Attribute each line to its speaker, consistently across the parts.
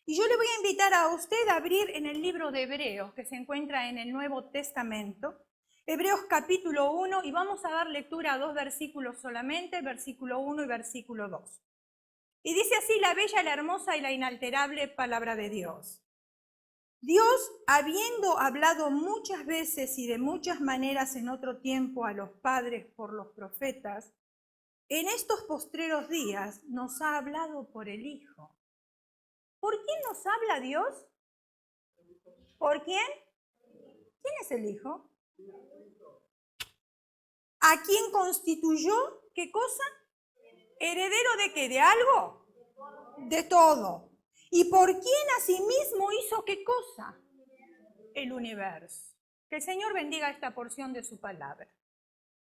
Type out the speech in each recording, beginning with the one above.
Speaker 1: Y yo le voy a invitar a usted a abrir en el libro de Hebreos, que se encuentra en el Nuevo Testamento, Hebreos capítulo 1, y vamos a dar lectura a 2 versículos solamente, versículo 1 y versículo 2. Y dice así la bella, la hermosa y la inalterable palabra de Dios. Dios, habiendo hablado muchas veces y de muchas maneras en otro tiempo a los padres por los profetas, en estos postreros días nos ha hablado por el Hijo. ¿Por quién nos habla Dios? ¿Por quién? ¿Quién es el Hijo? ¿A quién constituyó? ¿Qué cosa? ¿Heredero de qué? ¿De algo? De todo. ¿Y por quién asimismo hizo qué cosa? El universo. Que el Señor bendiga esta porción de su palabra.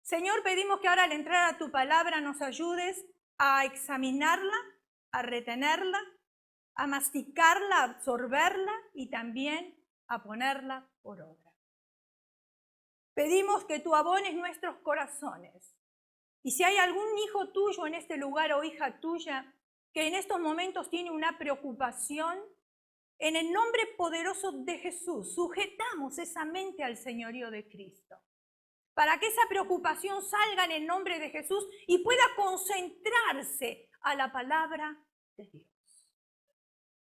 Speaker 1: Señor, pedimos que ahora al entrar a tu palabra nos ayudes a examinarla, a retenerla, a masticarla, a absorberla y también a ponerla por obra. Pedimos que tú abones nuestros corazones. Y si hay algún hijo tuyo en este lugar o hija tuya que en estos momentos tiene una preocupación, en el nombre poderoso de Jesús, sujetamos esa mente al señorío de Cristo, para que esa preocupación salga en el nombre de Jesús y pueda concentrarse a la palabra de Dios.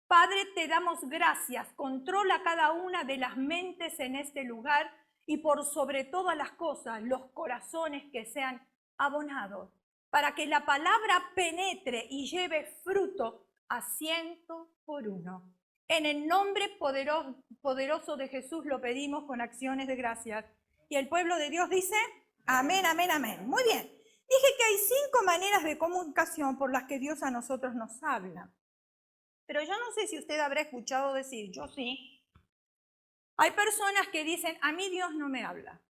Speaker 1: Padre, te damos gracias. Controla cada una de las mentes en este lugar y por sobre todas las cosas, los corazones que sean abonados, para que la palabra penetre y lleve fruto a 100 por 1. En el nombre poderoso de Jesús lo pedimos con acciones de gracias. Y el pueblo de Dios dice, amén, amén, amén. Muy bien. Dije que hay 5 maneras de comunicación por las que Dios a nosotros nos habla. Pero yo no sé si usted habrá escuchado decir, yo sí. Hay personas que dicen, a mí Dios no me habla.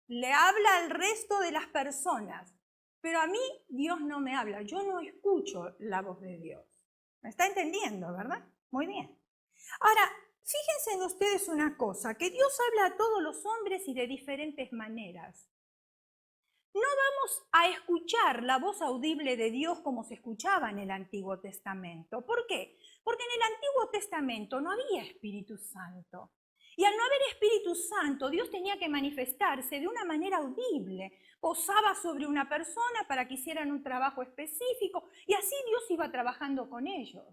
Speaker 1: Le habla al resto de las personas, pero a mí Dios no me habla. Yo no escucho la voz de Dios. ¿Me está entendiendo, verdad? Muy bien. Ahora, fíjense en ustedes una cosa, que Dios habla a todos los hombres y de diferentes maneras. No vamos a escuchar la voz audible de Dios como se escuchaba en el Antiguo Testamento. ¿Por qué? Porque en el Antiguo Testamento no había Espíritu Santo. Y al no haber Espíritu Santo, Dios tenía que manifestarse de una manera audible. Posaba sobre una persona para que hicieran un trabajo específico y así Dios iba trabajando con ellos.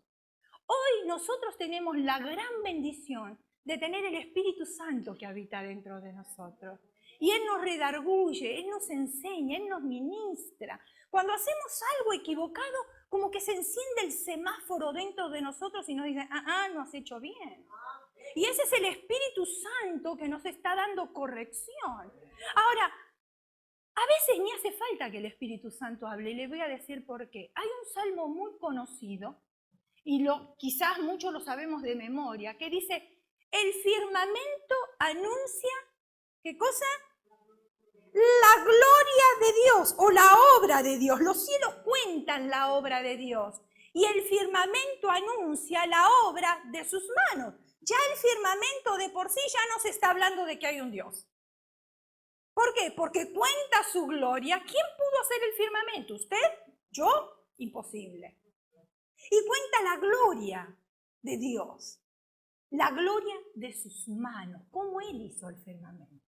Speaker 1: Hoy nosotros tenemos la gran bendición de tener el Espíritu Santo que habita dentro de nosotros. Y Él nos redarguye, Él nos enseña, Él nos ministra. Cuando hacemos algo equivocado, como que se enciende el semáforo dentro de nosotros y nos dice, no has hecho bien. Y ese es el Espíritu Santo que nos está dando corrección. Ahora, a veces ni hace falta que el Espíritu Santo hable, y le voy a decir por qué. Hay un salmo muy conocido, y quizás muchos lo sabemos de memoria, que dice, el firmamento anuncia, ¿qué cosa? La gloria de Dios o la obra de Dios. Los cielos cuentan la obra de Dios y el firmamento anuncia la obra de sus manos. Ya el firmamento de por sí ya nos está hablando de que hay un Dios. ¿Por qué? Porque cuenta su gloria. ¿Quién pudo hacer el firmamento? ¿Usted? ¿Yo? Imposible. Y cuenta la gloria de Dios, la gloria de sus manos, cómo Él hizo el firmamento.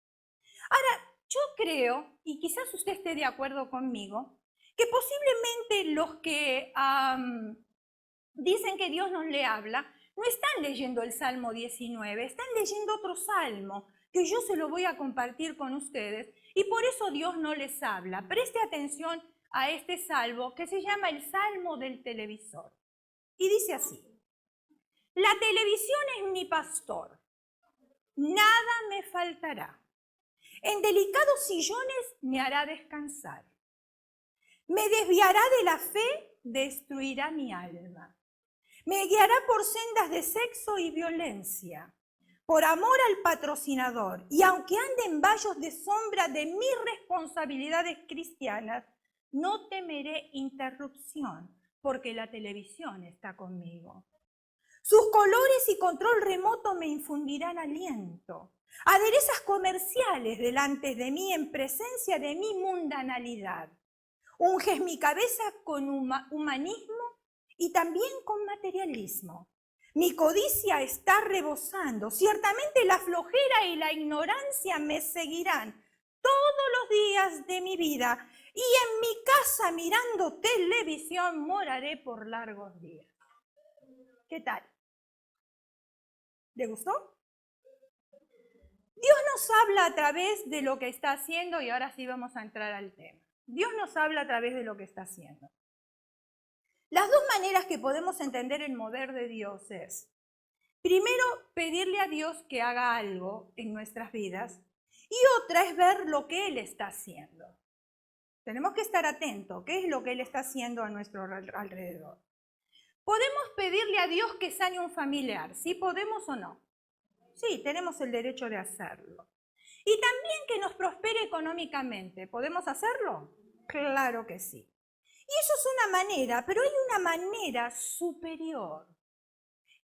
Speaker 1: Ahora, yo creo, y quizás usted esté de acuerdo conmigo, que posiblemente los que dicen que Dios no le habla, no están leyendo el Salmo 19, están leyendo otro salmo, que yo se lo voy a compartir con ustedes, y por eso Dios no les habla. Preste atención a este salmo que se llama el Salmo del televisor. Y dice así, la televisión es mi pastor, nada me faltará. En delicados sillones me hará descansar. Me desviará de la fe, destruirá mi alma. Me guiará por sendas de sexo y violencia, por amor al patrocinador. Y aunque ande en vallos de sombra de mis responsabilidades cristianas, no temeré interrupción, porque la televisión está conmigo. Sus colores y control remoto me infundirán aliento. Aderezas comerciales delante de mí en presencia de mi mundanalidad. Unges mi cabeza con humanismo y también con materialismo. Mi codicia está rebosando. Ciertamente la flojera y la ignorancia me seguirán todos los días de mi vida. Y en mi casa mirando televisión moraré por largos días. ¿Qué tal? ¿Le gustó? Dios nos habla a través de lo que está haciendo, y ahora sí vamos a entrar al tema. Dios nos habla a través de lo que está haciendo. Las dos maneras que podemos entender el mover de Dios es, primero, pedirle a Dios que haga algo en nuestras vidas, y otra es ver lo que Él está haciendo. Tenemos que estar atentos, ¿qué es lo que Él está haciendo a nuestro alrededor? ¿Podemos pedirle a Dios que sane un familiar? ¿Sí podemos o no? Sí, tenemos el derecho de hacerlo. Y también que nos prospere económicamente. ¿Podemos hacerlo? Claro que sí. Y eso es una manera, pero hay una manera superior,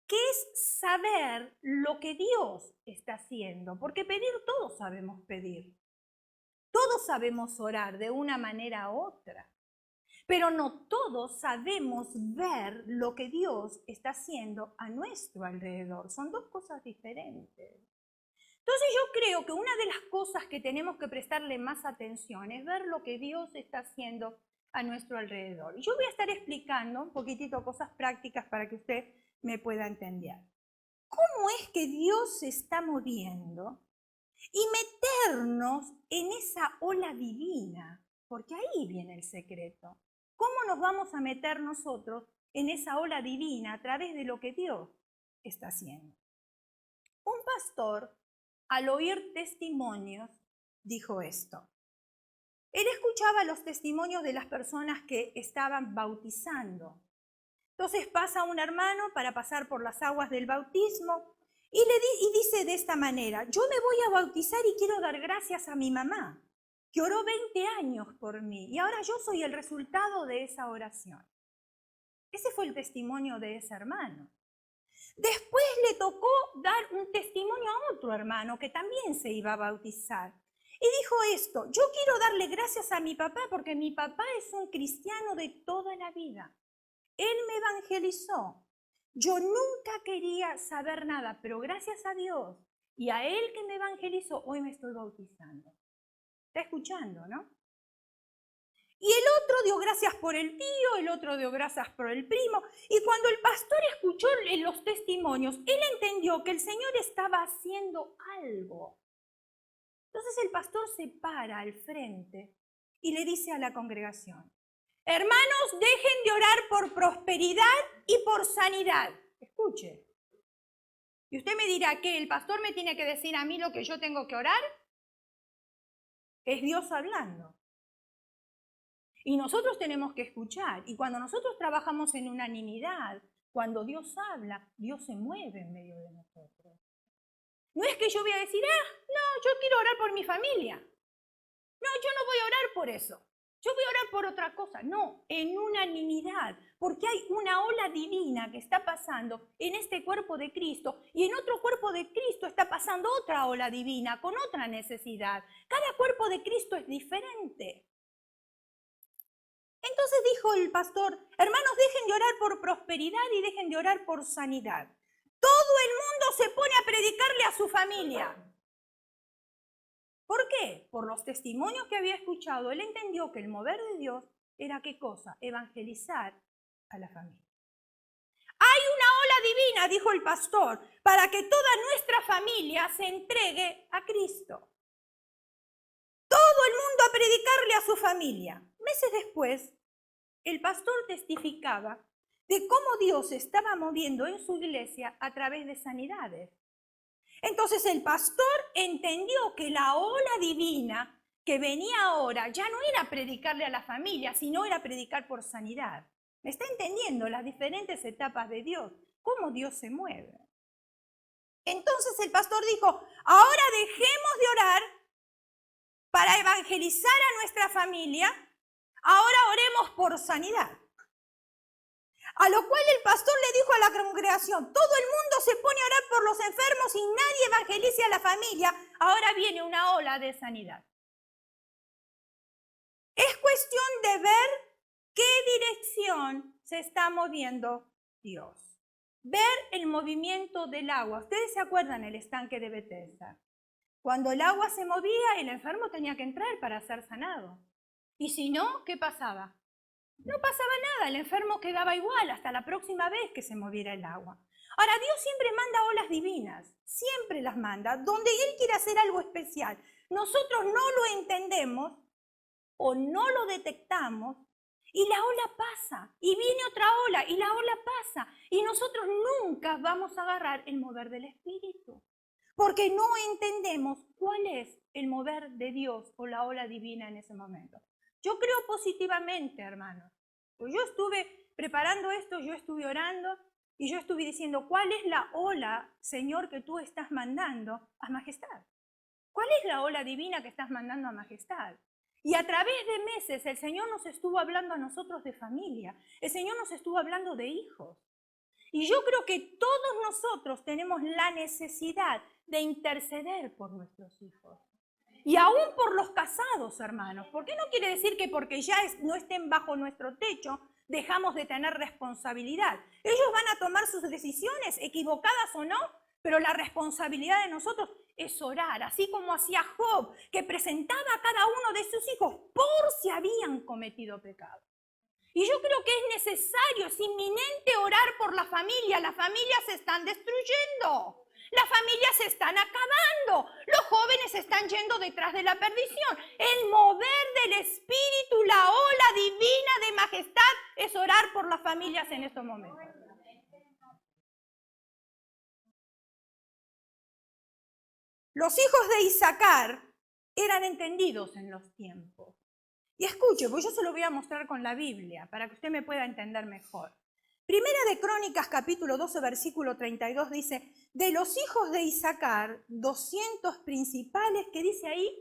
Speaker 1: que es saber lo que Dios está haciendo. Porque pedir, todos sabemos pedir. Todos sabemos orar de una manera u otra. Pero no todos sabemos ver lo que Dios está haciendo a nuestro alrededor. Son dos cosas diferentes. Entonces yo creo que una de las cosas que tenemos que prestarle más atención es ver lo que Dios está haciendo a nuestro alrededor. Y yo voy a estar explicando un poquitito cosas prácticas para que usted me pueda entender. ¿Cómo es que Dios se está moviendo? Y meternos en esa ola divina, porque ahí viene el secreto. ¿Cómo nos vamos a meter nosotros en esa ola divina a través de lo que Dios está haciendo? Un pastor, al oír testimonios, dijo esto. Él escuchaba los testimonios de las personas que estaban bautizando. Entonces pasa un hermano para pasar por las aguas del bautismo y dice de esta manera, yo me voy a bautizar y quiero dar gracias a mi mamá, que oró 20 años por mí y ahora yo soy el resultado de esa oración. Ese fue el testimonio de ese hermano. Después le tocó dar un testimonio a otro hermano que también se iba a bautizar. Y dijo esto, yo quiero darle gracias a mi papá porque mi papá es un cristiano de toda la vida. Él me evangelizó. Yo nunca quería saber nada, pero gracias a Dios y a Él que me evangelizó, hoy me estoy bautizando. ¿Está escuchando, no? Y el otro dio gracias por el tío, el otro dio gracias por el primo. Y cuando el pastor escuchó los testimonios, él entendió que el Señor estaba haciendo algo. Entonces el pastor se para al frente y le dice a la congregación, hermanos, dejen de orar por prosperidad y por sanidad. Escuche. Y usted me dirá que el pastor me tiene que decir a mí lo que yo tengo que orar. Es Dios hablando. Y nosotros tenemos que escuchar. Y cuando nosotros trabajamos en unanimidad, cuando Dios habla, Dios se mueve en medio de nosotros. No es que yo voy a decir, no, yo quiero orar por mi familia. No, yo no voy a orar por eso. Yo voy a orar por otra cosa. No, en unanimidad. Porque hay una ola divina que está pasando en este cuerpo de Cristo y en otro cuerpo de Cristo está pasando otra ola divina con otra necesidad. Cada cuerpo de Cristo es diferente. Entonces dijo el pastor, hermanos, dejen de orar por prosperidad y dejen de orar por sanidad. Todo el mundo se pone a predicarle a su familia. ¿Por qué? Por los testimonios que había escuchado, él entendió que el mover de Dios era ¿qué cosa? Evangelizar a la familia. Hay una ola divina, dijo el pastor, para que toda nuestra familia se entregue a Cristo. Todo el mundo a predicarle a su familia. Meses después, el pastor testificaba de cómo Dios estaba moviendo en su iglesia a través de sanidades. Entonces el pastor entendió que la ola divina que venía ahora ya no era predicarle a la familia, sino era predicar por sanidad. ¿Me está entendiendo las diferentes etapas de Dios? ¿Cómo Dios se mueve? Entonces el pastor dijo, ahora dejemos de orar para evangelizar a nuestra familia, ahora oremos por sanidad. A lo cual el pastor le dijo a la congregación, todo el mundo se pone a orar por los enfermos y nadie evangeliza a la familia, ahora viene una ola de sanidad. Es cuestión de ver qué dirección se está moviendo Dios. ver el movimiento del agua. Ustedes se acuerdan el estanque de Bethesda. Cuando el agua se movía, el enfermo tenía que entrar para ser sanado. Y si no, ¿qué pasaba? No pasaba nada, el enfermo quedaba igual hasta la próxima vez que se moviera el agua. Ahora, Dios siempre manda olas divinas, siempre las manda, donde Él quiere hacer algo especial. Nosotros no lo entendemos o no lo detectamos y la ola pasa, y viene otra ola, y la ola pasa, y nosotros nunca vamos a agarrar el mover del Espíritu, porque no entendemos cuál es el mover de Dios o la ola divina en ese momento. Yo creo positivamente, hermanos. Pues yo estuve preparando esto, yo estuve orando, y yo estuve diciendo, ¿cuál es la ola, Señor, que tú estás mandando a Majestad? ¿Cuál es la ola divina que estás mandando a Majestad? Y a través de meses el Señor nos estuvo hablando a nosotros de familia, el Señor nos estuvo hablando de hijos. Y yo creo que todos nosotros tenemos la necesidad de interceder por nuestros hijos. Y aún por los casados, hermanos, porque no quiere decir que porque ya no estén bajo nuestro techo, dejamos de tener responsabilidad. Ellos van a tomar sus decisiones, equivocadas o no, pero la responsabilidad de nosotros es orar, así como hacía Job, que presentaba a cada uno de sus hijos por si habían cometido pecado. Y yo creo que es necesario, es inminente orar por la familia. Las familias se están destruyendo, las familias se están acabando, los jóvenes se están yendo detrás de la perdición. El mover del Espíritu, la ola divina de Majestad, es orar por las familias en estos momentos. Los hijos de Isaacar eran entendidos en los tiempos. Y escuche, pues yo se lo voy a mostrar con la Biblia para que usted me pueda entender mejor. Primera de Crónicas, capítulo 12, versículo 32 dice, de los hijos de Isaacar, 200 principales, que dice ahí,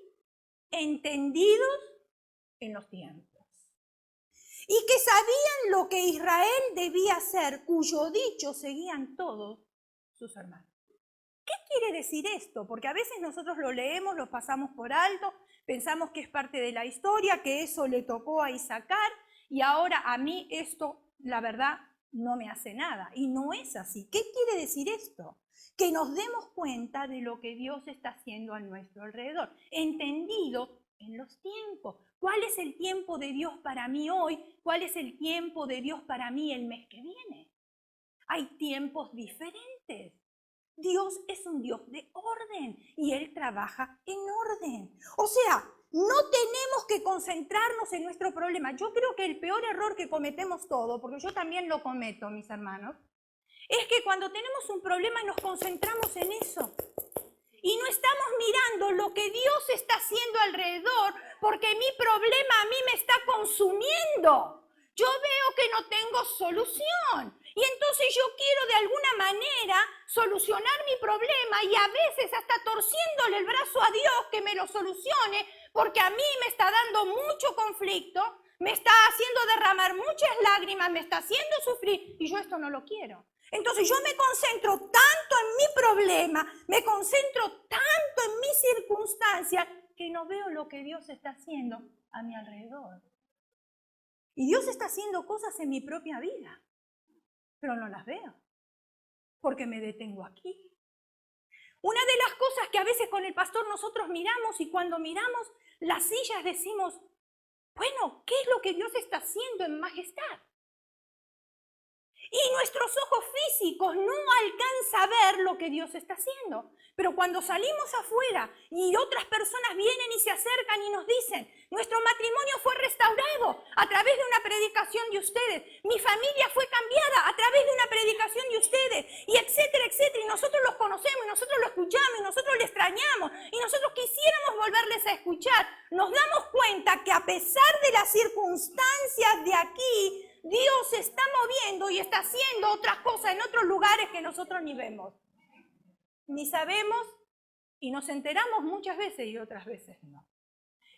Speaker 1: entendidos en los tiempos. Y que sabían lo que Israel debía hacer, cuyo dicho seguían todos sus hermanos. ¿Qué quiere decir esto? Porque a veces nosotros lo leemos, lo pasamos por alto, pensamos que es parte de la historia, que eso le tocó a Isaacar y ahora a mí esto, la verdad, no me hace nada. Y no es así. ¿Qué quiere decir esto? Que nos demos cuenta de lo que Dios está haciendo a nuestro alrededor, entendido en los tiempos. ¿Cuál es el tiempo de Dios para mí hoy? ¿Cuál es el tiempo de Dios para mí el mes que viene? Hay tiempos diferentes. Dios es un Dios de orden y Él trabaja en orden. O sea, no tenemos que concentrarnos en nuestro problema. Yo creo que el peor error que cometemos todos, porque yo también lo cometo, mis hermanos, es que cuando tenemos un problema nos concentramos en eso. Y no estamos mirando lo que Dios está haciendo alrededor, porque mi problema a mí me está consumiendo. Yo veo que no tengo solución. Y entonces yo quiero de alguna manera solucionar mi problema y a veces hasta torciéndole el brazo a Dios que me lo solucione, porque a mí me está dando mucho conflicto, me está haciendo derramar muchas lágrimas, me está haciendo sufrir y yo esto no lo quiero. Entonces yo me concentro tanto en mi problema, me concentro tanto en mi circunstancia que no veo lo que Dios está haciendo a mi alrededor. Y Dios está haciendo cosas en mi propia vida, pero no las veo, porque me detengo aquí. Una de las cosas que a veces con el pastor nosotros miramos y cuando miramos las sillas decimos, bueno, ¿qué es lo que Dios está haciendo en majestad? Y nuestros ojos físicos no alcanzan a ver lo que Dios está haciendo. Pero cuando salimos afuera y otras personas vienen y se acercan y nos dicen, nuestro matrimonio fue restaurado a través de una predicación de ustedes, mi familia fue cambiada a través de una predicación de ustedes, y etcétera, etcétera, y nosotros los conocemos, y nosotros lo escuchamos, y nosotros le extrañamos, y nosotros quisiéramos volverles a escuchar, nos damos cuenta que a pesar de las circunstancias de aquí, Dios se está moviendo y está haciendo otras cosas en otros lugares que nosotros ni vemos, ni sabemos, y nos enteramos muchas veces y otras veces no.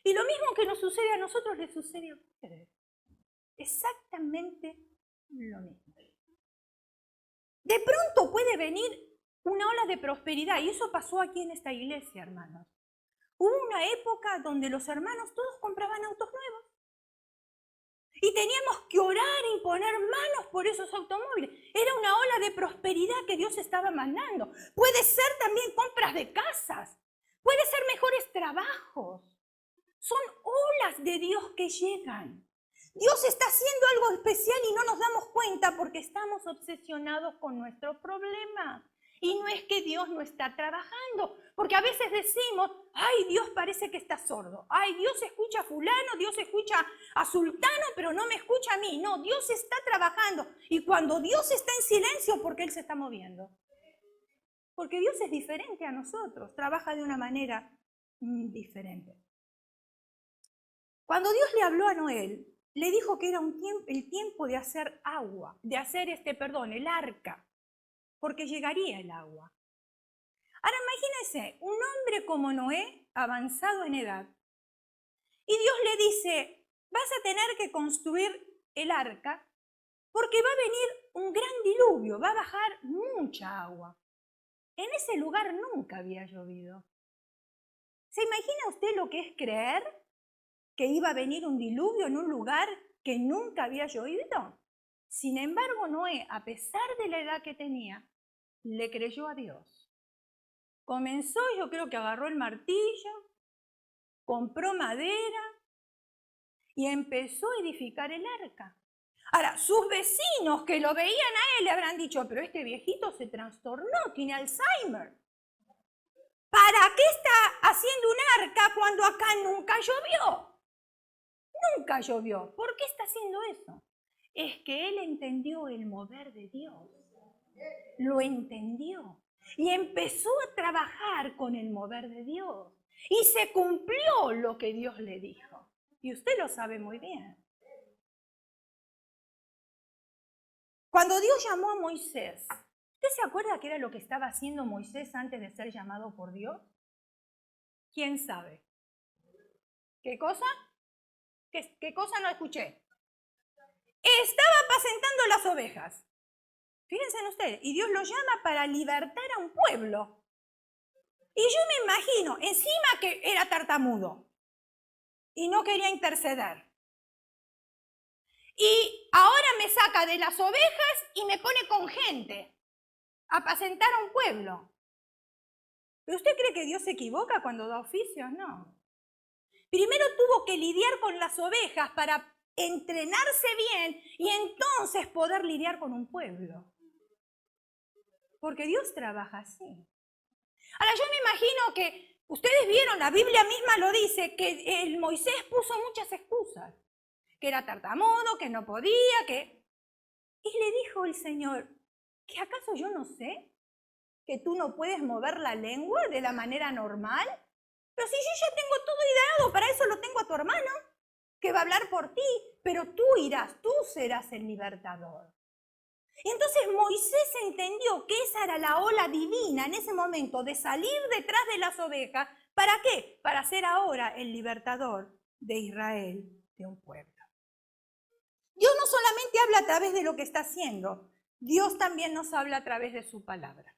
Speaker 1: Y lo mismo que nos sucede a nosotros les sucede a ustedes. Exactamente lo mismo. De pronto puede venir una ola de prosperidad y eso pasó aquí en esta iglesia, hermanos. Hubo una época donde los hermanos todos compraban autos nuevos. Y teníamos que orar e imponer manos por esos automóviles. Era una ola de prosperidad que Dios estaba mandando. Puede ser también compras de casas. Puede ser mejores trabajos. Son olas de Dios que llegan. Dios está haciendo algo especial y no nos damos cuenta porque estamos obsesionados con nuestro problema. Y no es que Dios no está trabajando, porque a veces decimos, ay, Dios parece que está sordo. Ay, Dios escucha a fulano, Dios escucha a sultano, pero no me escucha a mí. No, Dios está trabajando. Y cuando Dios está en silencio, porque Él se está moviendo. Porque Dios es diferente a nosotros, trabaja de una manera diferente. Cuando Dios le habló a Noé, le dijo que era el tiempo de hacer agua, de hacer el arca, porque llegaría el agua. Ahora imagínense, un hombre como Noé, avanzado en edad, y Dios le dice, vas a tener que construir el arca, porque va a venir un gran diluvio, va a bajar mucha agua. En ese lugar nunca había llovido. ¿Se imagina usted lo que es creer que iba a venir un diluvio en un lugar que nunca había llovido? Sin embargo, Noé, a pesar de la edad que tenía, le creyó a Dios. Comenzó, yo creo que agarró el martillo, compró madera y empezó a edificar el arca. Ahora, sus vecinos que lo veían a él le habrán dicho, pero este viejito se trastornó, tiene Alzheimer. ¿Para qué está haciendo un arca cuando acá nunca llovió? Nunca llovió. ¿Por qué está haciendo eso? Es que él entendió el mover de Dios. Lo entendió. Y empezó a trabajar con el mover de Dios. Y se cumplió lo que Dios le dijo. Y usted lo sabe muy bien. Cuando Dios llamó a Moisés, ¿usted se acuerda qué era lo que estaba haciendo Moisés antes de ser llamado por Dios? ¿Quién sabe? ¿Qué cosa? ¿Qué cosa no escuché? Estaba apacentando las ovejas. Fíjense en ustedes, y Dios lo llama para libertar a un pueblo. Y yo me imagino, encima que era tartamudo y no quería interceder. Y ahora me saca de las ovejas y me pone con gente a apacentar a un pueblo. ¿Pero usted cree que Dios se equivoca cuando da oficios? No. Primero tuvo que lidiar con las ovejas para entrenarse bien y entonces poder lidiar con un pueblo. Porque Dios trabaja así. Ahora yo me imagino que ustedes vieron, la Biblia misma lo dice, que el Moisés puso muchas excusas. Que era tartamudo, que no podía, que... Y le dijo el Señor, ¿que acaso yo no sé que tú no puedes mover la lengua de la manera normal? Pero si yo ya tengo todo ideado, para eso lo tengo a tu hermano, que va a hablar por ti, pero tú irás, tú serás el libertador. Y entonces Moisés entendió que esa era la ola divina en ese momento de salir detrás de las ovejas. ¿Para qué? Para ser ahora el libertador de Israel, de un pueblo. Dios no solamente habla a través de lo que está haciendo, Dios también nos habla a través de su palabra.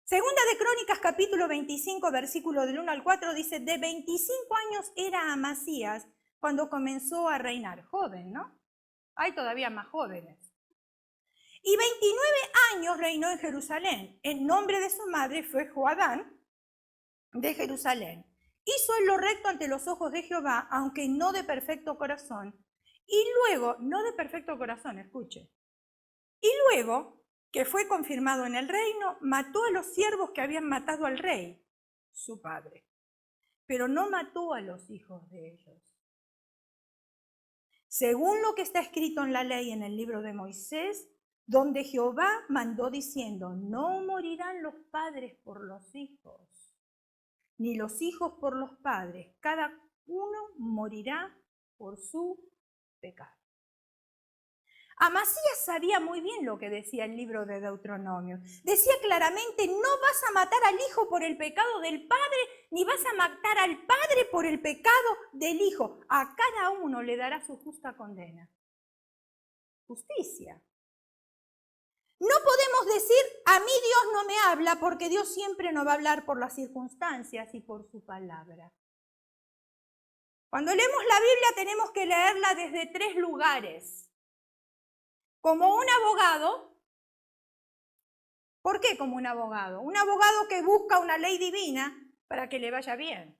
Speaker 1: Segunda de Crónicas, capítulo 25, versículo del 1 al 4, dice, de 25 años era Amasías cuando comenzó a reinar. Joven, ¿no? Hay todavía más jóvenes. Y 29 años reinó en Jerusalén. El nombre de su madre fue Joadán de Jerusalén. Hizo él lo recto ante los ojos de Jehová, aunque no de perfecto corazón. Y luego, no de perfecto corazón, escuche. Y luego, que fue confirmado en el reino, mató a los siervos que habían matado al rey, su padre. Pero no mató a los hijos de ellos. Según lo que está escrito en la ley en el libro de Moisés, donde Jehová mandó diciendo, no morirán los padres por los hijos, ni los hijos por los padres, cada uno morirá por su pecado. Amasías sabía muy bien lo que decía el libro de Deuteronomio. Decía claramente, no vas a matar al hijo por el pecado del padre, ni vas a matar al padre por el pecado del hijo. A cada uno le dará su justa condena. Justicia. No podemos decir, a mí Dios no me habla, porque Dios siempre nos va a hablar por las circunstancias y por su palabra. Cuando leemos la Biblia tenemos que leerla desde 3 lugares. Como un abogado. ¿Por qué como un abogado? Un abogado que busca una ley divina para que le vaya bien.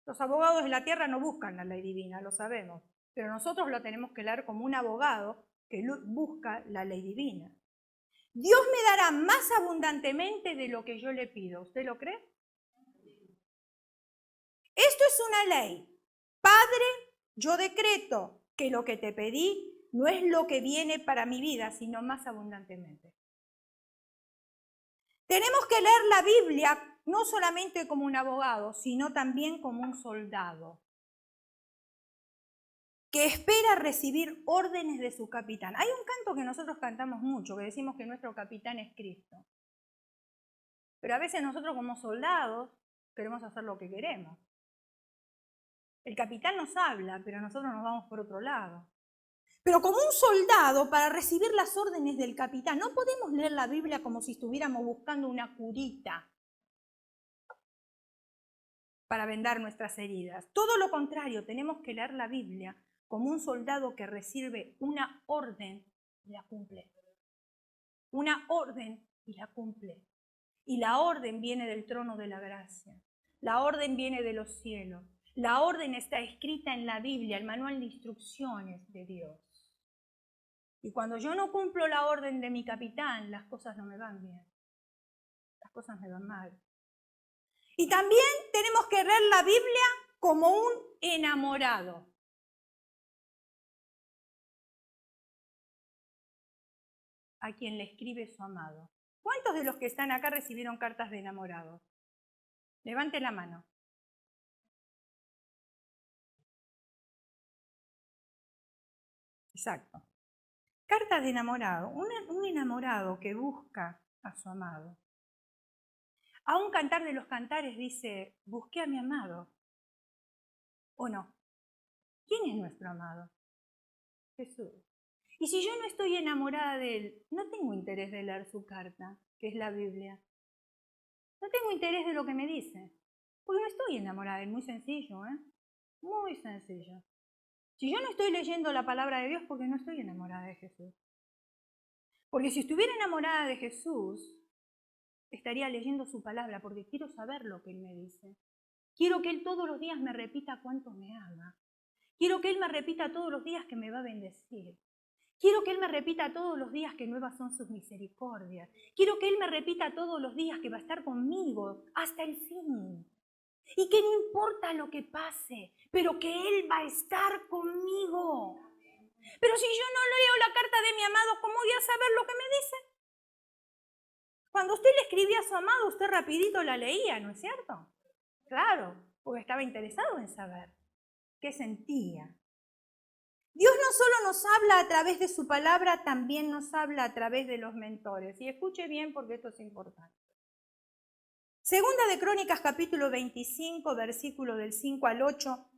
Speaker 1: Los abogados de la tierra no buscan la ley divina, lo sabemos. Pero nosotros lo tenemos que leer como un abogado que busca la ley divina. Dios me dará más abundantemente de lo que yo le pido. ¿Usted lo cree? Esto es una ley. Padre, yo decreto que lo que te pedí no es lo que viene para mi vida, sino más abundantemente. Tenemos que leer la Biblia no solamente como un abogado, sino también como un soldado que espera recibir órdenes de su capitán. Hay un canto que nosotros cantamos mucho, que decimos que nuestro capitán es Cristo. Pero a veces nosotros como soldados queremos hacer lo que queremos. El capitán nos habla, pero nosotros nos vamos por otro lado. Pero como un soldado, para recibir las órdenes del capitán, no podemos leer la Biblia como si estuviéramos buscando una curita para vendar nuestras heridas. Todo lo contrario, tenemos que leer la Biblia como un soldado que recibe una orden y la cumple. Una orden y la cumple. Y la orden viene del trono de la gracia. La orden viene de los cielos. La orden está escrita en la Biblia, el manual de instrucciones de Dios. Y cuando yo no cumplo la orden de mi capitán, las cosas no me van bien. Las cosas me van mal. Y también tenemos que leer la Biblia como un enamorado. A quien le escribe su amado. ¿Cuántos de los que están acá recibieron cartas de enamorado? Levante la mano. Exacto. Cartas de enamorado. Un enamorado que busca a su amado. A un cantar de los cantares dice, busqué a mi amado. ¿O no? ¿Quién es nuestro amado? Jesús. Y si yo no estoy enamorada de él, no tengo interés de leer su carta, que es la Biblia. No tengo interés de lo que me dice, porque no estoy enamorada de él. Muy sencillo, ¿eh? Muy sencillo. Si yo no estoy leyendo la palabra de Dios, porque no estoy enamorada de Jesús. Porque si estuviera enamorada de Jesús, estaría leyendo su palabra, porque quiero saber lo que él me dice. Quiero que él todos los días me repita cuánto me ama. Quiero que él me repita todos los días que me va a bendecir. Quiero que él me repita todos los días que nuevas son sus misericordias. Quiero que él me repita todos los días que va a estar conmigo hasta el fin. Y que no importa lo que pase, pero que él va a estar conmigo. Pero si yo no leo la carta de mi amado, ¿cómo voy a saber lo que me dice? Cuando usted le escribía a su amado, usted rapidito la leía, ¿no es cierto? Claro, porque estaba interesado en saber qué sentía. Dios no solo nos habla a través de su palabra, también nos habla a través de los mentores. Y escuche bien porque esto es importante. Segunda de Crónicas, capítulo 25, versículo del 5 al 8,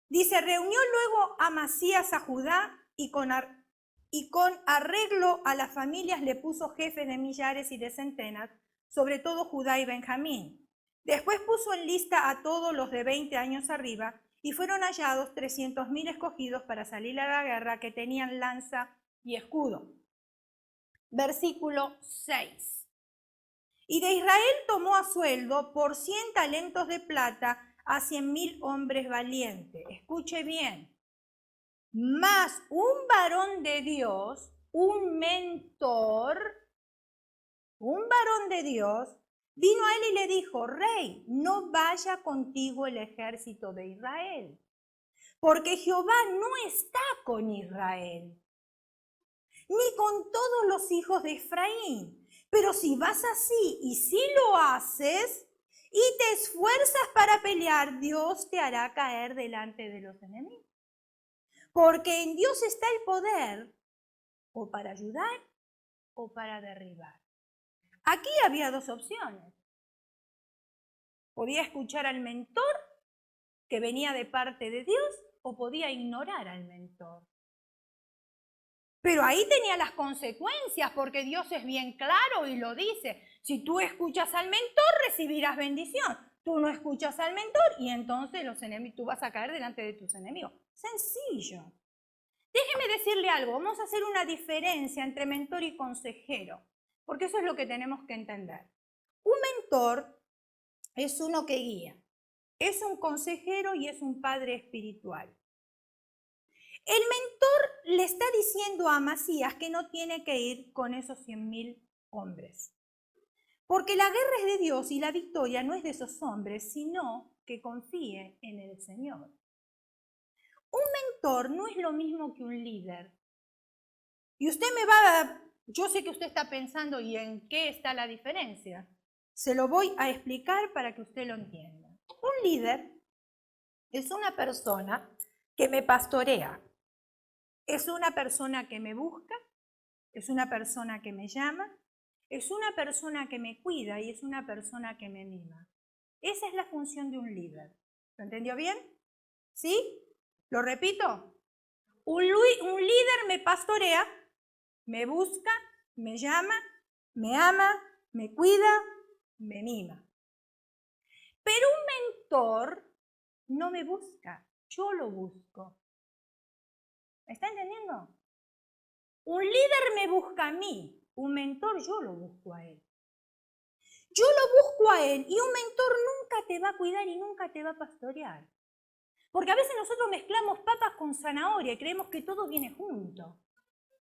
Speaker 1: dice, reunió luego Amasías a Judá y con arreglo a las familias le puso jefes de millares y de centenas, sobre todo Judá y Benjamín. Después puso en lista a todos los de 20 años arriba, y fueron hallados 300.000 escogidos para salir a la guerra que tenían lanza y escudo. Versículo 6. Y de Israel tomó a sueldo por 100 talentos de plata a 100.000 hombres valientes. Escuche bien. Más un varón de Dios, un mentor, un varón de Dios, vino a él y le dijo, rey, no vaya contigo el ejército de Israel, porque Jehová no está con Israel, ni con todos los hijos de Efraín. Pero si vas así y si lo haces y te esfuerzas para pelear, Dios te hará caer delante de los enemigos. Porque en Dios está el poder o para ayudar o para derribar. Aquí había dos opciones. Podía escuchar al mentor que venía de parte de Dios o podía ignorar al mentor. Pero ahí tenía las consecuencias porque Dios es bien claro y lo dice. Si tú escuchas al mentor, recibirás bendición. Tú no escuchas al mentor y entonces tú vas a caer delante de tus enemigos. Sencillo. Déjeme decirle algo, vamos a hacer una diferencia entre mentor y consejero, porque eso es lo que tenemos que entender. Un mentor es uno que guía, es un consejero y es un padre espiritual. El mentor le está diciendo a Amasías que no tiene que ir con esos 100.000 hombres. Porque la guerra es de Dios y la victoria no es de esos hombres, sino que confíe en el Señor. Un mentor no es lo mismo que un líder. Y usted yo sé que usted está pensando, ¿y en qué está la diferencia? Se lo voy a explicar para que usted lo entienda. Un líder es una persona que me pastorea. Es una persona que me busca, es una persona que me llama, es una persona que me cuida y es una persona que me mima. Esa es la función de un líder. ¿Lo entendió bien? ¿Sí? ¿Lo repito? Un líder me pastorea, me busca, me llama, me ama, me cuida, me mima. Pero un mentor no me busca, yo lo busco. ¿Me está entendiendo? Un líder me busca a mí, un mentor yo lo busco a él. Yo lo busco a él y un mentor nunca te va a cuidar y nunca te va a pastorear. Porque a veces nosotros mezclamos papas con zanahoria y creemos que todo viene junto.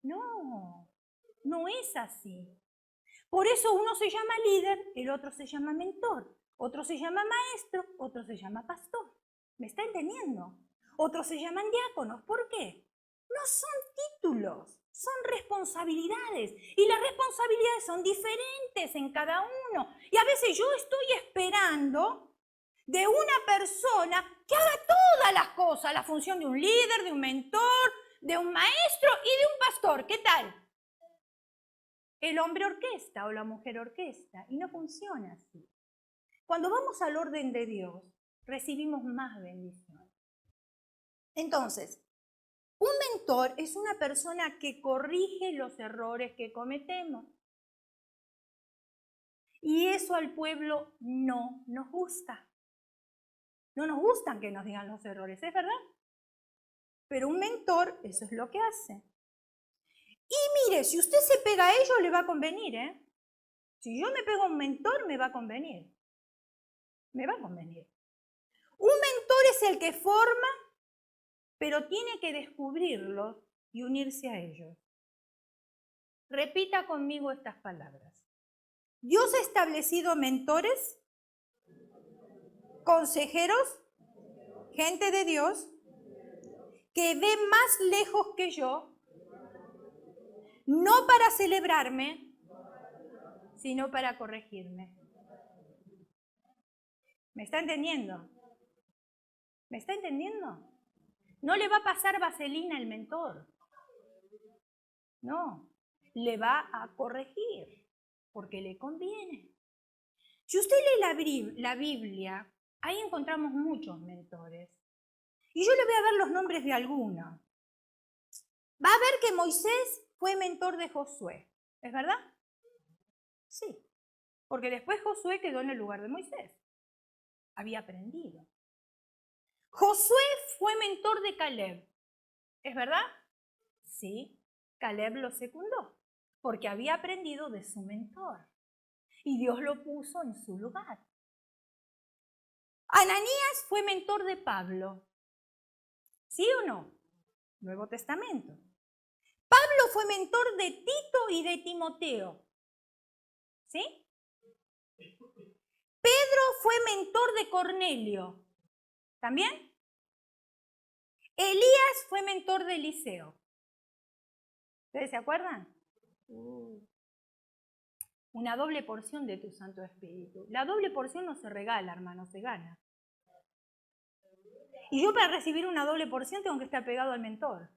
Speaker 1: No, no es así. Por eso uno se llama líder, el otro se llama mentor, otro se llama maestro, otro se llama pastor. ¿Me está entendiendo? Otros se llaman diáconos. ¿Por qué? No son títulos, son responsabilidades. Y las responsabilidades son diferentes en cada uno. Y a veces yo estoy esperando de una persona que haga todas las cosas, la función de un líder, de un mentor, de un maestro y de un pastor. ¿Qué tal? El hombre orquesta o la mujer orquesta y no funciona así. Cuando vamos al orden de Dios, recibimos más bendición. Entonces, un mentor es una persona que corrige los errores que cometemos. Y eso al pueblo no nos gusta. No nos gustan que nos digan los errores, ¿es verdad? Pero un mentor, eso es lo que hace. Y mire, si usted se pega a ellos, le va a convenir, ¿eh? Si yo me pego a un mentor, me va a convenir. Me va a convenir. Un mentor es el que forma, pero tiene que descubrirlos y unirse a ellos. Repita conmigo estas palabras. Dios ha establecido mentores, consejeros, gente de Dios, que ve más lejos que yo, no para celebrarme, sino para corregirme. ¿Me está entendiendo? ¿Me está entendiendo? No le va a pasar vaselina al mentor. No, le va a corregir, porque le conviene. Si usted lee la Biblia, ahí encontramos muchos mentores. Y yo le voy a dar los nombres de algunos. Va a ver que Moisés fue mentor de Josué. ¿Es verdad? Sí, porque después Josué quedó en el lugar de Moisés. Había aprendido. Josué fue mentor de Caleb. ¿Es verdad? Sí, Caleb lo secundó, porque había aprendido de su mentor. Y Dios lo puso en su lugar. Ananías fue mentor de Pablo. ¿Sí o no? Nuevo Testamento. Pablo fue mentor de Tito y de Timoteo. ¿Sí? Pedro fue mentor de Cornelio. ¿También? Elías fue mentor de Eliseo. ¿Ustedes se acuerdan? Una doble porción de tu Santo Espíritu. La doble porción no se regala, hermano, se gana. Y yo para recibir una doble porción tengo que estar pegado al mentor.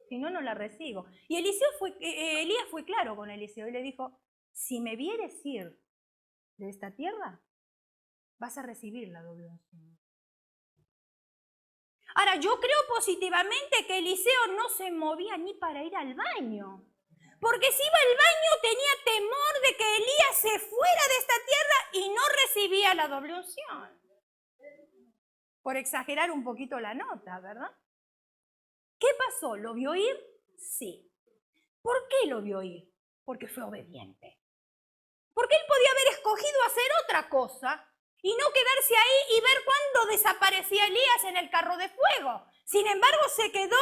Speaker 1: Si no, no la recibo. Y Elías fue claro con Eliseo y le dijo, si me vieres ir de esta tierra, vas a recibir la doble unción. Ahora, yo creo positivamente que Eliseo no se movía ni para ir al baño. Porque si iba al baño tenía temor de que Elías se fuera de esta tierra y no recibía quería la doble unción. Por exagerar un poquito la nota, ¿verdad? ¿Qué pasó? ¿Lo vio ir? Sí. ¿Por qué lo vio ir? Porque fue obediente. Porque él podía haber escogido hacer otra cosa y no quedarse ahí y ver cuándo desaparecía Elías en el carro de fuego. Sin embargo, se quedó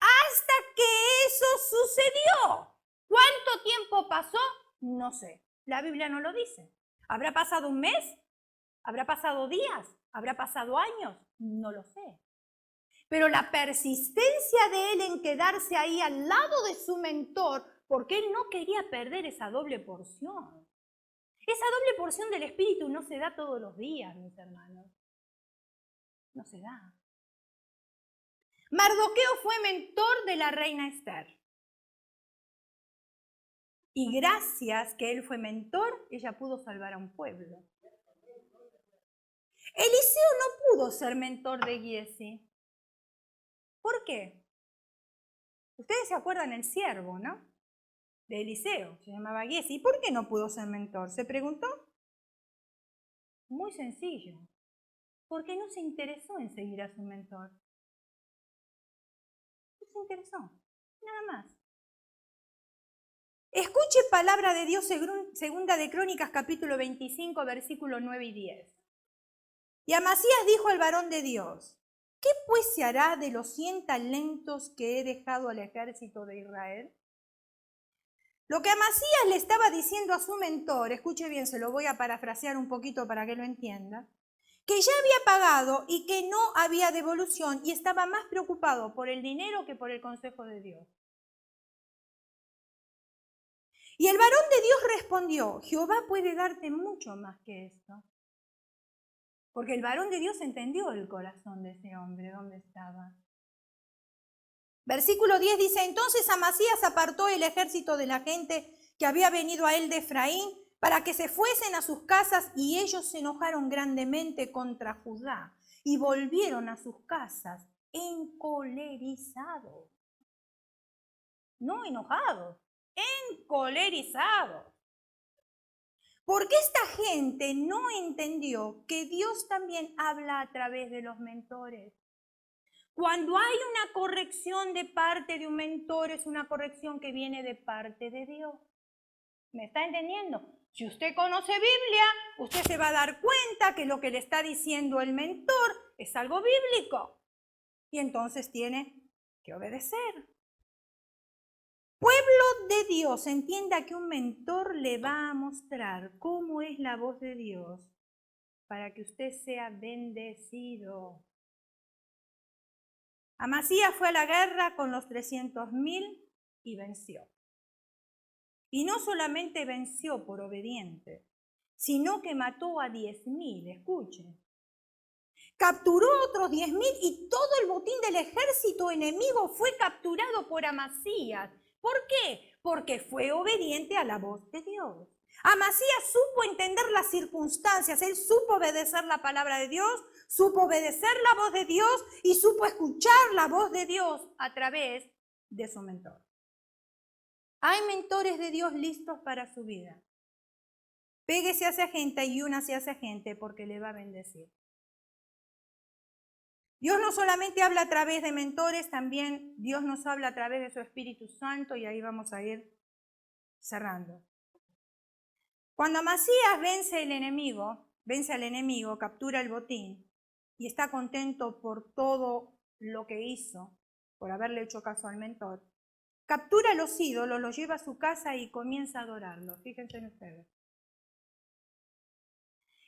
Speaker 1: hasta que eso sucedió. ¿Cuánto tiempo pasó? No sé. La Biblia no lo dice. ¿Habrá pasado un mes? ¿Habrá pasado días? ¿Habrá pasado años? No lo sé. Pero la persistencia de él en quedarse ahí al lado de su mentor, porque él no quería perder esa doble porción. Esa doble porción del Espíritu no se da todos los días, mis hermanos. No se da. Mardoqueo fue mentor de la reina Esther. Y gracias que él fue mentor, ella pudo salvar a un pueblo. Eliseo no pudo ser mentor de Giesi. ¿Por qué? Ustedes se acuerdan el siervo, ¿no? De Eliseo, se llamaba Giesi. ¿Y por qué no pudo ser mentor? ¿Se preguntó? Muy sencillo. Porque no se interesó en seguir a su mentor. No se interesó, nada más. Escuche palabra de Dios segunda de Crónicas, capítulo 25, versículos 9 y 10. Y Amasías dijo al varón de Dios: ¿qué pues se hará de los 100 talentos que he dejado al ejército de Israel? Lo que Amasías le estaba diciendo a su mentor, escuche bien, se lo voy a parafrasear un poquito para que lo entienda, que ya había pagado y que no había devolución y estaba más preocupado por el dinero que por el consejo de Dios. Y el varón de Dios respondió: Jehová puede darte mucho más que esto. Porque el varón de Dios entendió el corazón de ese hombre, dónde estaba. Versículo 10 dice: entonces Amasías apartó el ejército de la gente que había venido a él de Efraín para que se fuesen a sus casas, y ellos se enojaron grandemente contra Judá y volvieron a sus casas encolerizados. No enojados, encolerizados. Porque esta gente no entendió que Dios también habla a través de los mentores. Cuando hay una corrección de parte de un mentor, es una corrección que viene de parte de Dios. ¿Me está entendiendo? Si usted conoce Biblia, usted se va a dar cuenta que lo que le está diciendo el mentor es algo bíblico. Y entonces tiene que obedecer. Pueblo de Dios, entienda que un mentor le va a mostrar cómo es la voz de Dios para que usted sea bendecido. Amasías fue a la guerra con los 300.000 y venció. Y no solamente venció por obediente, sino que mató a 10.000, escuchen. Capturó a otros 10.000 y todo el botín del ejército enemigo fue capturado por Amasías. ¿Por qué? Porque fue obediente a la voz de Dios. Amasías supo entender las circunstancias, él supo obedecer la palabra de Dios, supo obedecer la voz de Dios y supo escuchar la voz de Dios a través de su mentor. Hay mentores de Dios listos para su vida. Péguese hacia gente y únase hacia gente porque le va a bendecir. Dios no solamente habla a través de mentores, también Dios nos habla a través de su Espíritu Santo, y ahí vamos a ir cerrando. Cuando Amasías vence al enemigo, captura el botín y está contento por todo lo que hizo, por haberle hecho caso al mentor, captura los ídolos, los lleva a su casa y comienza a adorarlos. Fíjense en ustedes.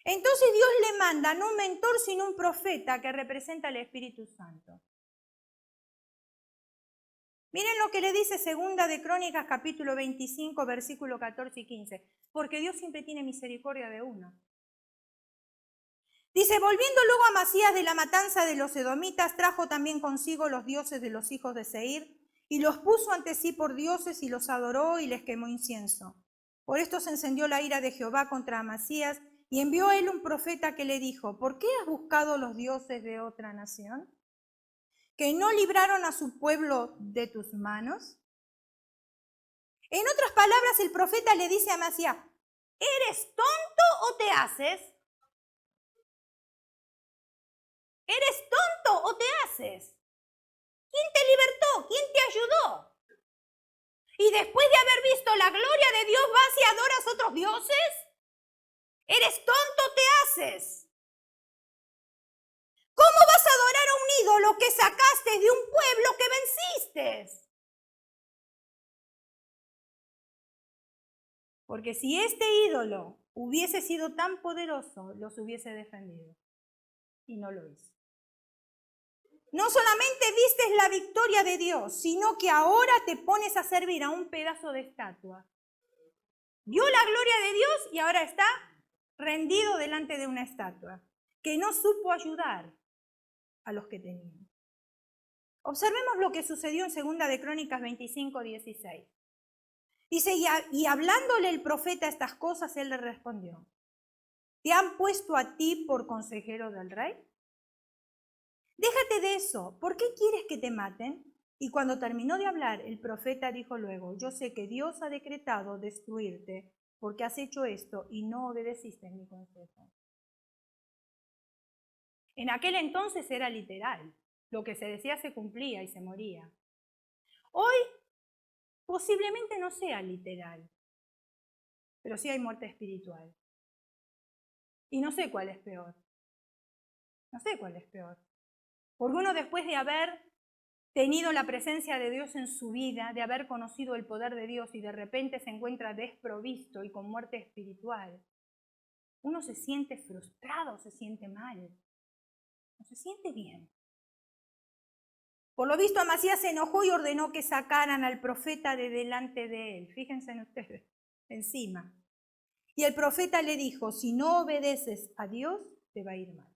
Speaker 1: Entonces Dios le manda no un mentor, sino un profeta que representa al Espíritu Santo. Miren lo que le dice segunda de Crónicas, capítulo 25, versículo 14 y 15. Porque Dios siempre tiene misericordia de uno. Dice: volviendo luego a Amasías de la matanza de los edomitas, trajo también consigo los dioses de los hijos de Seir, y los puso ante sí por dioses, y los adoró, y les quemó incienso. Por esto se encendió la ira de Jehová contra Amasías, y envió a él un profeta que le dijo: ¿por qué has buscado los dioses de otra nación, que no libraron a su pueblo de tus manos? En otras palabras, el profeta le dice a Amasías: ¿eres tonto o te haces? ¿eres tonto o te haces? ¿Quién te libertó? ¿Quién te ayudó? Y después de haber visto la gloria de Dios, ¿vas y adoras otros dioses? ¿Eres tonto o te haces? ¿Cómo vas a adorar a un ídolo que sacaste de un pueblo que venciste? Porque si este ídolo hubiese sido tan poderoso, los hubiese defendido. Y no lo hizo. No solamente vistes la victoria de Dios, sino que ahora te pones a servir a un pedazo de estatua. Vio la gloria de Dios y ahora está rendido delante de una estatua que no supo ayudar a los que tenían. Observemos lo que sucedió en 2 de Crónicas 25:16. Dice, y hablándole el profeta estas cosas, él le respondió, ¿te han puesto a ti por consejero del rey? Déjate de eso, ¿por qué quieres que te maten? Y cuando terminó de hablar, el profeta dijo luego, yo sé que Dios ha decretado destruirte porque has hecho esto y no obedeciste mi consejo. En aquel entonces era literal, lo que se decía se cumplía y se moría. Hoy posiblemente no sea literal, pero sí hay muerte espiritual. Y no sé cuál es peor. No sé cuál es peor. Porque uno después de haber tenido la presencia de Dios en su vida, de haber conocido el poder de Dios y de repente se encuentra desprovisto y con muerte espiritual, uno se siente frustrado, se siente mal, no se siente bien. Por lo visto Amasías se enojó y ordenó que sacaran al profeta de delante de él. Fíjense en ustedes, encima. Y el profeta le dijo, si no obedeces a Dios, te va a ir mal.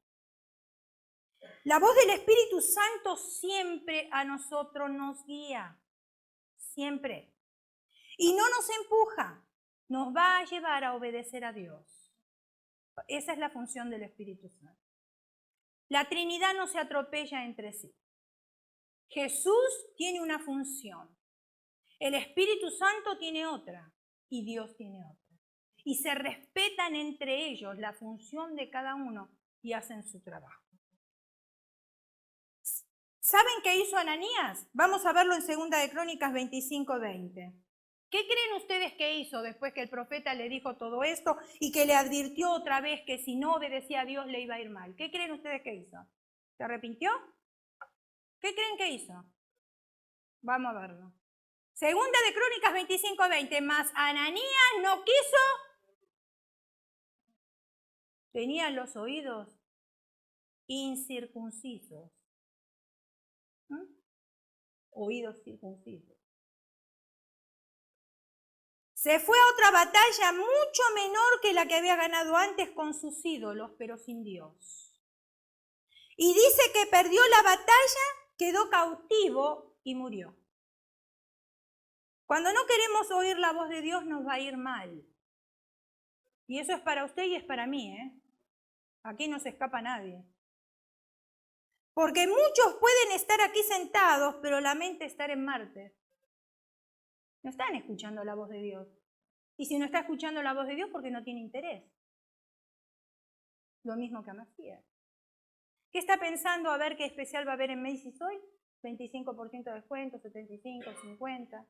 Speaker 1: La voz del Espíritu Santo siempre a nosotros nos guía, siempre. Y no nos empuja, nos va a llevar a obedecer a Dios. Esa es la función del Espíritu Santo. La Trinidad no se atropella entre sí. Jesús tiene una función, el Espíritu Santo tiene otra y Dios tiene otra. Y se respetan entre ellos la función de cada uno y hacen su trabajo. ¿Saben qué hizo Ananías? Vamos a verlo en 2 de Crónicas 25:20. ¿Qué creen ustedes que hizo después que el profeta le dijo todo esto y que le advirtió otra vez que si no obedecía a Dios le iba a ir mal? ¿Qué creen ustedes que hizo? ¿Se arrepintió? ¿Qué creen que hizo? Vamos a verlo. 2 de Crónicas 25:20. Mas Ananías no quiso. Tenía los oídos incircuncisos. Oídos circuncisos. Se fue a otra batalla mucho menor que la que había ganado antes con sus ídolos, pero sin Dios. Y dice que perdió la batalla, quedó cautivo y murió. Cuando no queremos oír la voz de Dios nos va a ir mal. Y eso es para usted y es para mí, ¿eh? Aquí no se escapa nadie. Porque muchos pueden estar aquí sentados, pero la mente estar en Marte. No están escuchando la voz de Dios. Y si no está escuchando la voz de Dios, porque no tiene interés. Lo mismo que Amasías. ¿Qué está pensando a ver qué especial va a haber en Macy's hoy? 25% de descuento, 75, 50.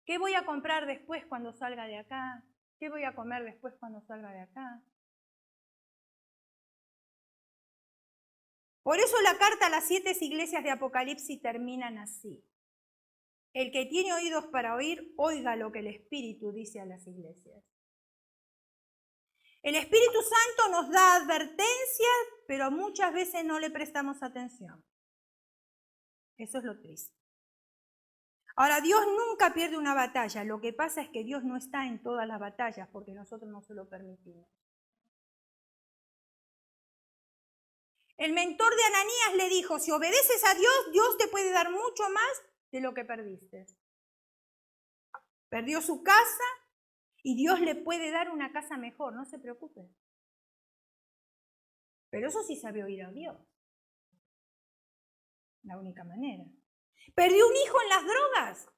Speaker 1: ¿Qué voy a comprar después cuando salga de acá? ¿Qué voy a comer después cuando salga de acá? Por eso la carta a las 7 iglesias de Apocalipsis terminan así. El que tiene oídos para oír, oiga lo que el Espíritu dice a las iglesias. El Espíritu Santo nos da advertencias, pero muchas veces no le prestamos atención. Eso es lo triste. Ahora, Dios nunca pierde una batalla. Lo que pasa es que Dios no está en todas las batallas porque nosotros no se lo permitimos. El mentor de Ananías le dijo, si obedeces a Dios, Dios te puede dar mucho más de lo que perdiste. Perdió su casa y Dios le puede dar una casa mejor, no se preocupe. Pero eso sí sabe oír a Dios. La única manera. Perdió un hijo en las drogas.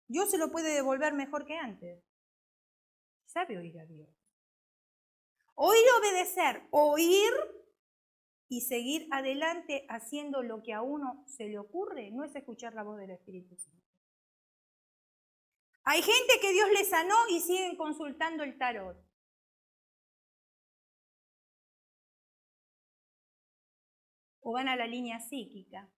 Speaker 1: Dios se lo puede devolver mejor que antes. Sabe oír a Dios. Oír y obedecer. Oír y seguir adelante haciendo lo que a uno se le ocurre, no es escuchar la voz del Espíritu Santo. Hay gente que Dios le sanó y siguen consultando el tarot. O van a la línea psíquica.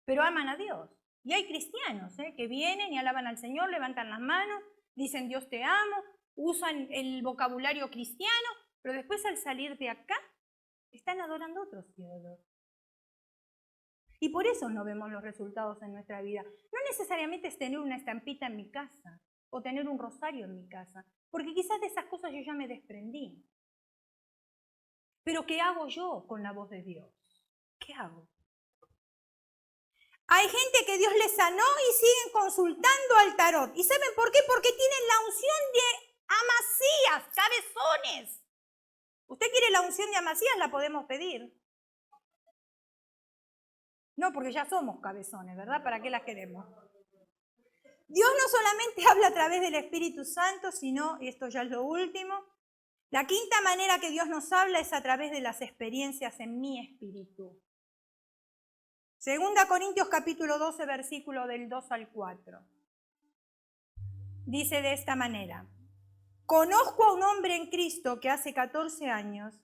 Speaker 1: Pero aman a Dios. Y hay cristianos que vienen y alaban al Señor, levantan las manos, dicen Dios te amo, usan el vocabulario cristiano, pero después al salir de acá están adorando otros ídolos. Y por eso no vemos los resultados en nuestra vida. No necesariamente es tener una estampita en mi casa o tener un rosario en mi casa, porque quizás de esas cosas yo ya me desprendí. Pero ¿qué hago yo con la voz de Dios? ¿Qué hago? Hay gente que Dios les sanó y siguen consultando al tarot. ¿Y saben por qué? Porque tienen la unción de Amasías, cabezones. ¿Usted quiere la unción de Amasías? La podemos pedir. No, porque ya somos cabezones, ¿verdad? ¿Para qué las queremos? Dios no solamente habla a través del Espíritu Santo, sino, y esto ya es lo último, la quinta manera que Dios nos habla es a través de las experiencias en mi espíritu. 2 Corintios capítulo 12, versículo del 2 al 4. Dice de esta manera: conozco a un hombre en Cristo que hace 14 años,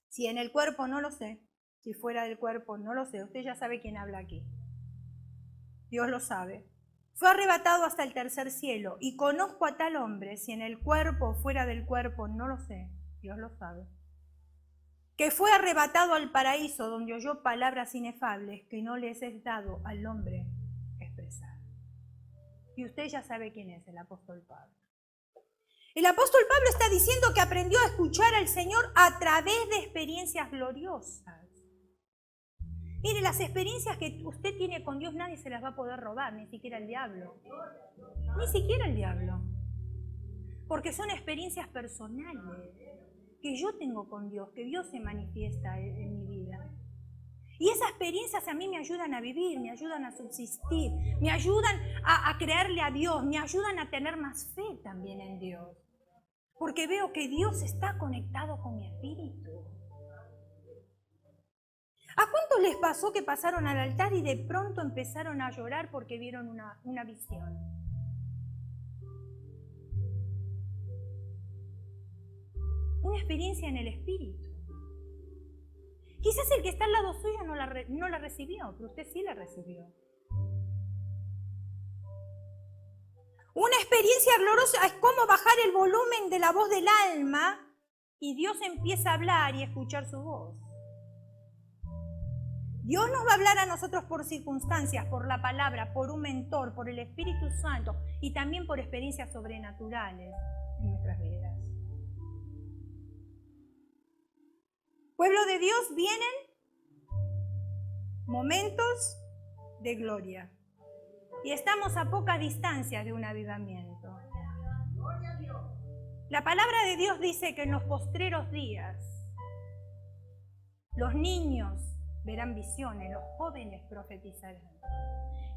Speaker 1: si en el cuerpo no lo sé, si fuera del cuerpo no lo sé, usted ya sabe quién habla aquí. Dios lo sabe. Fue arrebatado hasta el tercer cielo, y conozco a tal hombre, si en el cuerpo o fuera del cuerpo no lo sé, Dios lo sabe, que fue arrebatado al paraíso, donde oyó palabras inefables que no les es dado al hombre expresar. Y usted ya sabe quién es el apóstol Pablo. El apóstol Pablo está diciendo que aprendió a escuchar al Señor a través de experiencias gloriosas. Mire, las experiencias que usted tiene con Dios nadie se las va a poder robar, ni siquiera el diablo. Ni siquiera el diablo. Porque son experiencias personales que yo tengo con Dios, que Dios se manifiesta en mi vida. Y esas experiencias a mí me ayudan a vivir, me ayudan a subsistir, me ayudan a creerle a Dios, me ayudan a tener más fe también en Dios. Porque veo que Dios está conectado con mi espíritu. ¿A cuántos les pasó que pasaron al altar y de pronto empezaron a llorar porque vieron una visión? Una experiencia en el espíritu. Quizás el que está al lado suyo no la recibió, pero usted sí la recibió. Una experiencia gloriosa es como bajar el volumen de la voz del alma y Dios empieza a hablar y a escuchar su voz. Dios nos va a hablar a nosotros por circunstancias, por la palabra, por un mentor, por el Espíritu Santo y también por experiencias sobrenaturales en nuestras vidas. Pueblo de Dios, vienen momentos de gloria y estamos a poca distancia de un avivamiento. La palabra de Dios dice que en los postreros días los niños verán visiones, los jóvenes profetizarán.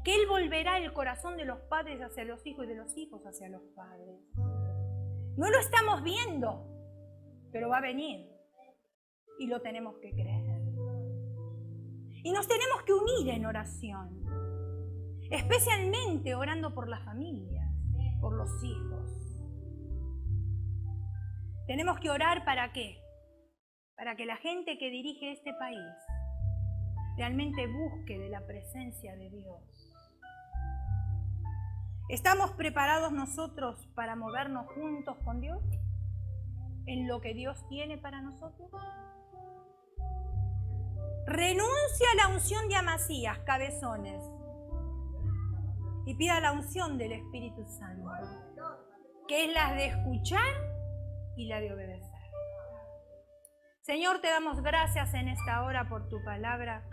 Speaker 1: Que Él volverá el corazón de los padres hacia los hijos y de los hijos hacia los padres. No lo estamos viendo, pero va a venir. Y lo tenemos que creer. Y nos tenemos que unir en oración. Especialmente orando por las familias, por los hijos. Tenemos que orar ¿para qué? Para que la gente que dirige este país realmente busque de la presencia de Dios. ¿Estamos preparados nosotros para movernos juntos con Dios? ¿En lo que Dios tiene para nosotros? Renuncia a la unción de Amasías, cabezones, y pida la unción del Espíritu Santo, que es la de escuchar y la de obedecer. Señor, te damos gracias en esta hora por tu palabra.